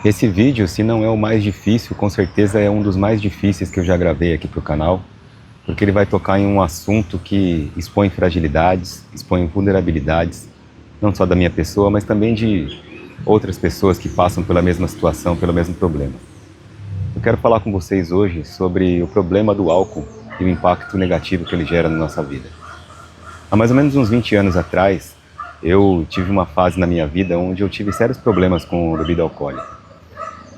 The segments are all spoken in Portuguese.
Esse vídeo, se não é o mais difícil, com certeza é um dos mais difíceis que eu já gravei aqui para o canal, porque ele vai tocar em um assunto que expõe fragilidades, expõe vulnerabilidades, não só da minha pessoa, mas também de outras pessoas que passam pela mesma situação, pelo mesmo problema. Eu quero falar com vocês hoje sobre o problema do álcool e o impacto negativo que ele gera na nossa vida. Há mais ou menos uns 20 anos atrás, eu tive uma fase na minha vida onde eu tive sérios problemas com bebida alcoólica.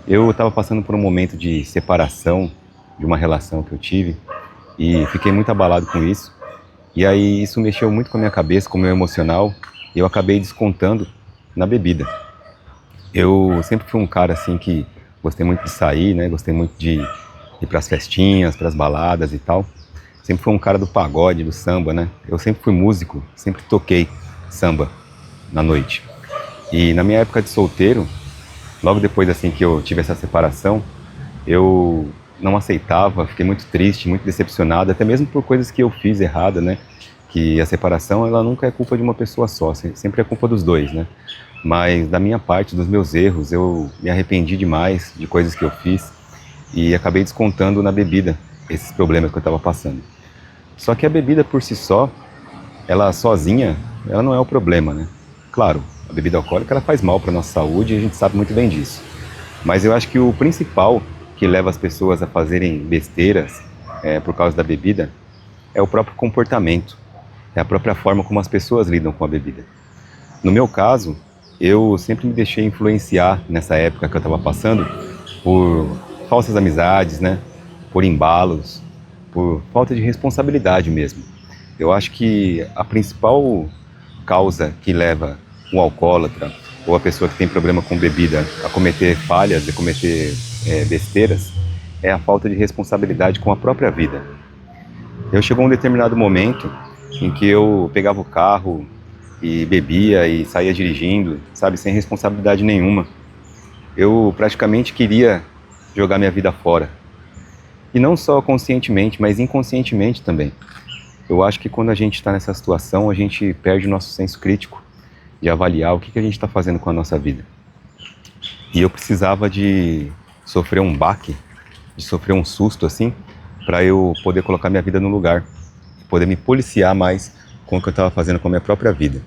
Eu estava passando por um momento de separação de uma relação que eu tive e fiquei muito abalado com isso. E aí isso mexeu muito com a minha cabeça, com o meu emocional, e eu acabei descontando na bebida. Eu sempre fui um cara assim que gostei muito de sair, né? Gostei muito de ir para as festinhas, para as baladas e tal. Sempre fui um cara do pagode, do samba, né? Eu sempre fui músico, sempre toquei samba na noite. E na minha época de solteiro, logo depois assim que eu tive essa separação, eu não aceitava, fiquei muito triste, muito decepcionado, até mesmo por coisas que eu fiz errada, né? Que a separação, ela nunca é culpa de uma pessoa só, sempre é culpa dos dois, né? Mas da minha parte, dos meus erros, eu me arrependi demais de coisas que eu fiz e acabei descontando na bebida esses problemas que eu estava passando. Só que a bebida por si só, ela sozinha, ela não é o problema, né? Claro, a bebida alcoólica ela faz mal para nossa saúde e a gente sabe muito bem disso. Mas eu acho que o principal que leva as pessoas a fazerem besteiras por causa da bebida é o próprio comportamento, é a própria forma como as pessoas lidam com a bebida. No meu caso, eu sempre me deixei influenciar nessa época que eu estava passando por falsas amizades, né? Por embalos, por falta de responsabilidade mesmo. Eu acho que a principal causa que leva um alcoólatra ou a pessoa que tem problema com bebida a cometer falhas, a cometer besteiras, é a falta de responsabilidade com a própria vida. Eu chegou um determinado momento em que eu pegava o carro e bebia e saía dirigindo, sabe, sem responsabilidade nenhuma. Eu praticamente queria jogar minha vida fora. E não só conscientemente, mas inconscientemente também. Eu acho que quando a gente está nessa situação, a gente perde o nosso senso crítico de avaliar o que a gente está fazendo com a nossa vida. E eu precisava de sofrer um baque, de sofrer um susto assim, para eu poder colocar minha vida no lugar, poder me policiar mais com o que eu estava fazendo com a minha própria vida.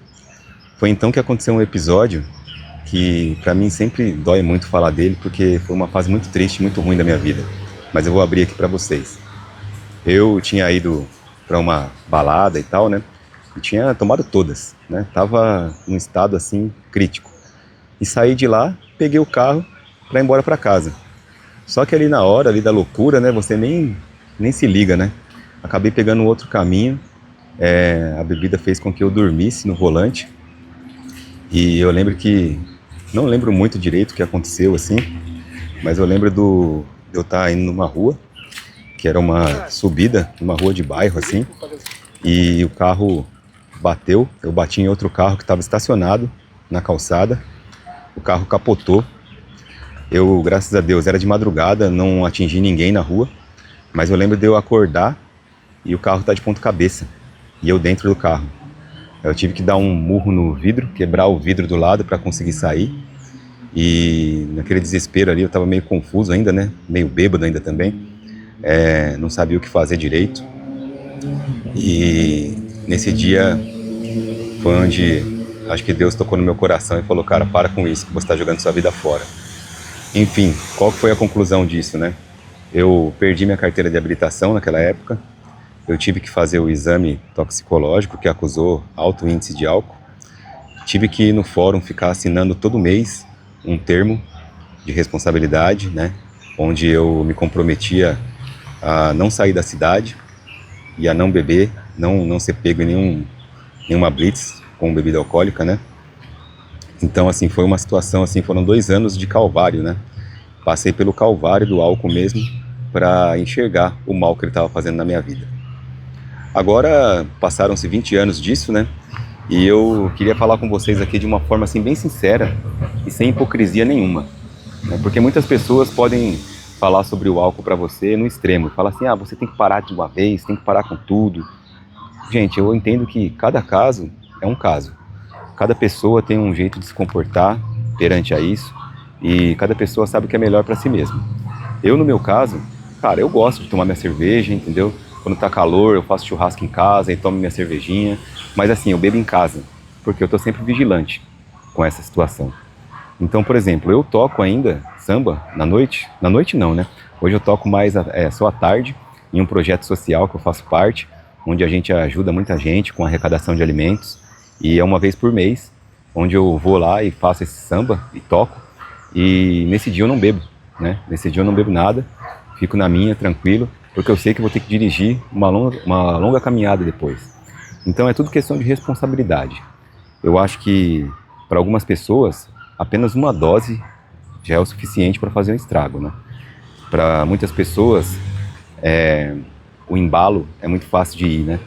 Foi então que aconteceu um episódio que para mim sempre dói muito falar dele, porque foi uma fase muito triste, muito ruim da minha vida. Mas eu vou abrir aqui para vocês. Eu tinha ido para uma balada e tal, né? E tinha tomado todas, né? Tava num estado assim crítico. E saí de lá, peguei o carro para ir embora para casa. Só que ali na hora, ali da loucura, né? Você nem se liga, né? Acabei pegando um outro caminho. A bebida fez com que eu dormisse no volante. E eu lembro que... Não lembro muito direito o que aconteceu, assim. Mas eu lembro de eu estar indo numa rua, que era uma subida, uma rua de bairro, assim. E o carro bateu. Eu bati em outro carro que estava estacionado na calçada. O carro capotou. Eu, graças a Deus, era de madrugada, não atingi ninguém na rua. Mas eu lembro de eu acordar e o carro tá de ponta cabeça. E eu dentro do carro. Eu tive que dar um murro no vidro, quebrar o vidro do lado para conseguir sair. E naquele desespero ali, eu estava meio confuso ainda, né? Meio bêbado ainda também. Não sabia o que fazer direito. E nesse dia foi onde acho que Deus tocou no meu coração e falou: cara, para com isso, que você está jogando sua vida fora. Enfim, qual foi a conclusão disso, né? Eu perdi minha carteira de habilitação naquela época. Eu tive que fazer o exame toxicológico que acusou alto índice de álcool. Tive que ir no fórum ficar assinando todo mês um termo de responsabilidade, né? Onde eu me comprometia a não sair da cidade e a não beber, não ser pego em nenhuma blitz com bebida alcoólica, né? Então, assim, foi uma situação, assim, foram 2 anos de calvário, né? Passei pelo calvário do álcool mesmo para enxergar o mal que ele estava fazendo na minha vida. Agora, passaram-se 20 anos disso, né? E eu queria falar com vocês aqui de uma forma, assim, bem sincera e sem hipocrisia nenhuma, né? Porque muitas pessoas podem falar sobre o álcool para você no extremo. Falar assim, você tem que parar de uma vez, tem que parar com tudo. Gente, eu entendo que cada caso é um caso. Cada pessoa tem um jeito de se comportar perante a isso. e cada pessoa sabe o que é melhor para si mesmo. Eu, no meu caso, cara, eu gosto de tomar minha cerveja, entendeu? Quando tá calor, eu faço churrasco em casa e tomo minha cervejinha, mas assim, eu bebo em casa, porque eu tô sempre vigilante com essa situação. Então, por exemplo, eu toco ainda samba na noite não, né? Hoje eu toco mais só à tarde, em um projeto social que eu faço parte, onde a gente ajuda muita gente com arrecadação de alimentos, e é uma vez por mês, onde eu vou lá e faço esse samba e toco, e nesse dia eu não bebo, né? Nesse dia eu não bebo nada, fico na minha, tranquilo, porque eu sei que vou ter que dirigir uma longa caminhada depois. Então é tudo questão de responsabilidade. Eu acho que para algumas pessoas apenas uma dose já é o suficiente para fazer um estrago, né? Para muitas pessoas o embalo é muito fácil de ir, né?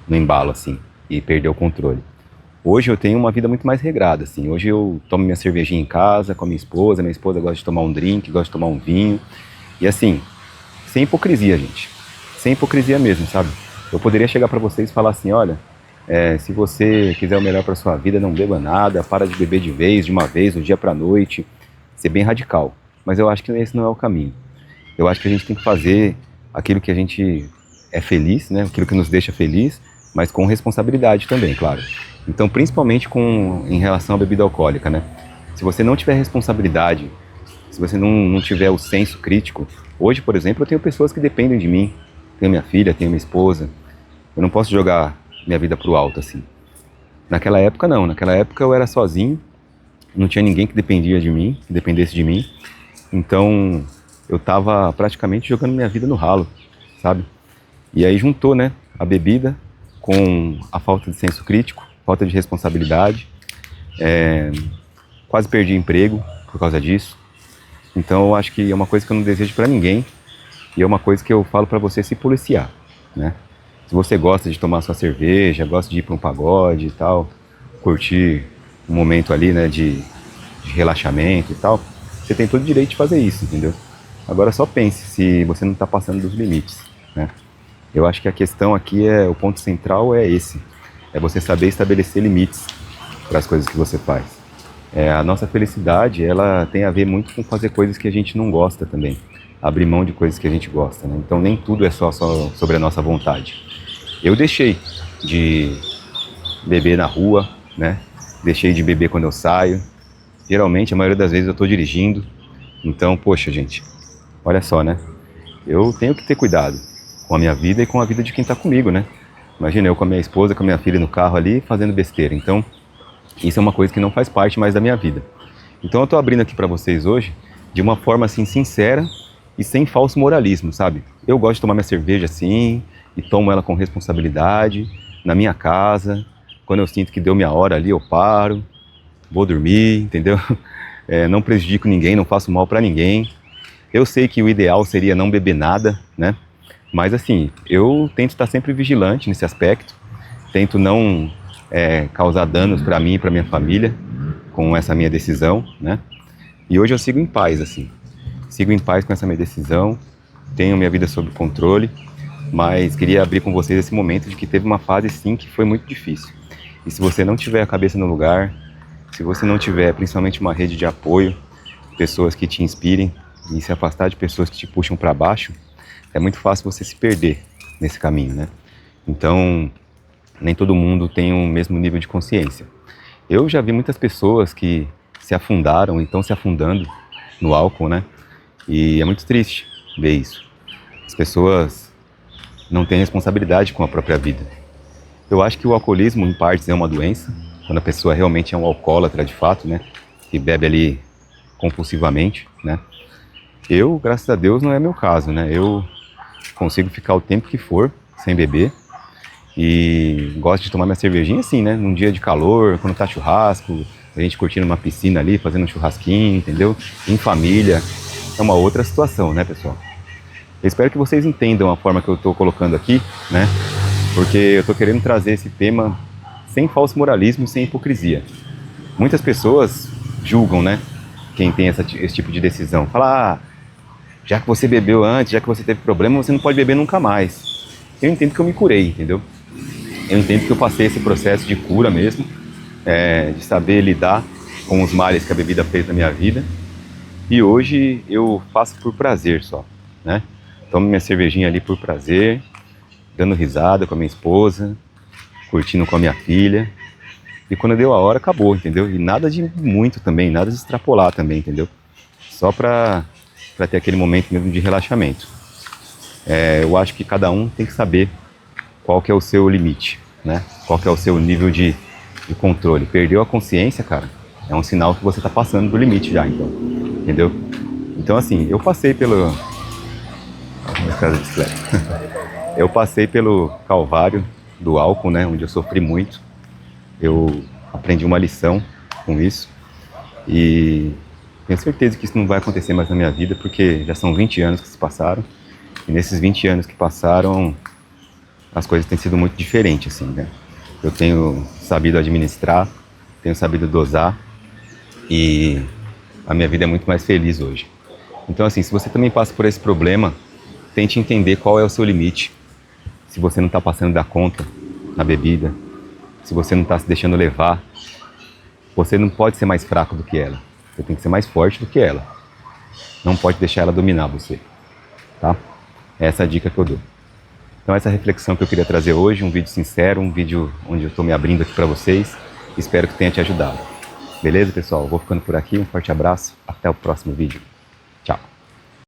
No embalo assim e perder o controle. Hoje eu tenho uma vida muito mais regrada, assim. Hoje eu tomo minha cervejinha em casa com a minha esposa gosta de tomar um drink, gosta de tomar um vinho. E assim, sem hipocrisia, gente. Sem hipocrisia mesmo, sabe? Eu poderia chegar para vocês e falar assim, olha, se você quiser o melhor para sua vida, não beba nada, para de beber de vez, de uma vez, do dia para noite, ser bem radical. Mas eu acho que esse não é o caminho. Eu acho que a gente tem que fazer aquilo que a gente é feliz, né? Aquilo que nos deixa feliz, mas com responsabilidade também, claro. Então, principalmente em relação à bebida alcoólica, né? Se você não tiver responsabilidade, se você não tiver o senso crítico, hoje, por exemplo, eu tenho pessoas que dependem de mim. Tenho minha filha, tenho minha esposa. Eu não posso jogar minha vida pro alto, assim. Naquela época, não. Naquela época eu era sozinho, não tinha ninguém que dependia de mim, que dependesse de mim. Então, eu tava praticamente jogando minha vida no ralo, sabe? E aí juntou, né, a bebida com a falta de senso crítico, falta de responsabilidade. Quase perdi emprego por causa disso. Então, eu acho que é uma coisa que eu não desejo pra ninguém. E é uma coisa que eu falo pra você se policiar, né? Se você gosta de tomar sua cerveja, gosta de ir para um pagode e tal, curtir um momento ali, né, de relaxamento e tal, você tem todo o direito de fazer isso, entendeu? Agora só pense se você não está passando dos limites, né? Eu acho que a questão aqui o ponto central é esse, é você saber estabelecer limites para as coisas que você faz. A nossa felicidade, ela tem a ver muito com fazer coisas que a gente não gosta também, abrir mão de coisas que a gente gosta, né? Então nem tudo é só sobre a nossa vontade. Eu deixei de beber na rua, né? Deixei de beber quando eu saio. Geralmente, a maioria das vezes eu estou dirigindo. Então, poxa, gente, olha só, né? Eu tenho que ter cuidado com a minha vida e com a vida de quem está comigo, né? Imagina eu com a minha esposa, com a minha filha no carro ali, fazendo besteira. Então, isso é uma coisa que não faz parte mais da minha vida. Então, eu estou abrindo aqui para vocês hoje de uma forma assim sincera e sem falso moralismo, sabe? Eu gosto de tomar minha cerveja assim, e tomo ela com responsabilidade, na minha casa. Quando eu sinto que deu minha hora ali, eu paro, vou dormir, entendeu? Não prejudico ninguém, não faço mal pra ninguém. Eu sei que o ideal seria não beber nada, né? Mas assim, eu tento estar sempre vigilante nesse aspecto, tento não causar danos pra mim e pra minha família com essa minha decisão, né? E hoje eu sigo em paz, assim. Sigo em paz com essa minha decisão, tenho minha vida sob controle, mas queria abrir com vocês esse momento de que teve uma fase sim que foi muito difícil. E se você não tiver a cabeça no lugar, se você não tiver principalmente uma rede de apoio, pessoas que te inspirem e se afastar de pessoas que te puxam para baixo, é muito fácil você se perder nesse caminho, né? Então, nem todo mundo tem o mesmo nível de consciência. Eu já vi muitas pessoas que se afundaram e estão se afundando no álcool, né? E é muito triste ver isso. As pessoas não têm responsabilidade com a própria vida. Eu acho que o alcoolismo, em partes, é uma doença, quando a pessoa realmente é um alcoólatra de fato, né? Que bebe ali compulsivamente, né? Eu, graças a Deus, não é meu caso, né? Eu consigo ficar o tempo que for sem beber e gosto de tomar minha cervejinha assim, né? Num dia de calor, quando tá churrasco, a gente curtindo uma piscina ali, fazendo um churrasquinho, entendeu? Em família. É uma outra situação, né, pessoal? Eu espero que vocês entendam a forma que eu estou colocando aqui, né? Porque eu estou querendo trazer esse tema sem falso moralismo, sem hipocrisia. Muitas pessoas julgam, né? Quem tem esse tipo de decisão. Fala, já que você bebeu antes, já que você teve problema, você não pode beber nunca mais. Eu entendo que eu me curei, entendeu? Eu entendo que eu passei esse processo de cura mesmo, de saber lidar com os males que a bebida fez na minha vida. E hoje eu faço por prazer só, né? Tomo minha cervejinha ali por prazer, dando risada com a minha esposa, curtindo com a minha filha. E quando deu a hora, acabou, entendeu? E nada de muito também, nada de extrapolar também, entendeu? Só pra ter aquele momento mesmo de relaxamento. Eu acho que cada um tem que saber qual que é o seu limite, né? Qual que é o seu nível de controle. Perdeu a consciência, cara, é um sinal que você tá passando do limite já, então, entendeu? Então, assim, eu passei pelo... Eu passei pelo calvário do álcool, né? Onde eu sofri muito. Eu aprendi uma lição com isso e tenho certeza que isso não vai acontecer mais na minha vida, porque já são 20 anos que se passaram e nesses 20 anos que passaram as coisas têm sido muito diferentes, assim, né? Eu tenho sabido administrar, tenho sabido dosar e a minha vida é muito mais feliz hoje. Então, assim, se você também passa por esse problema, tente entender qual é o seu limite. Se você não está passando da conta na bebida, se você não está se deixando levar, você não pode ser mais fraco do que ela. Você tem que ser mais forte do que ela. Não pode deixar ela dominar você, tá? Essa é a dica que eu dou. Então essa é a reflexão que eu queria trazer hoje, um vídeo sincero, um vídeo onde eu estou me abrindo aqui para vocês. Espero que tenha te ajudado. Beleza, pessoal? Vou ficando por aqui, um forte abraço, até o próximo vídeo.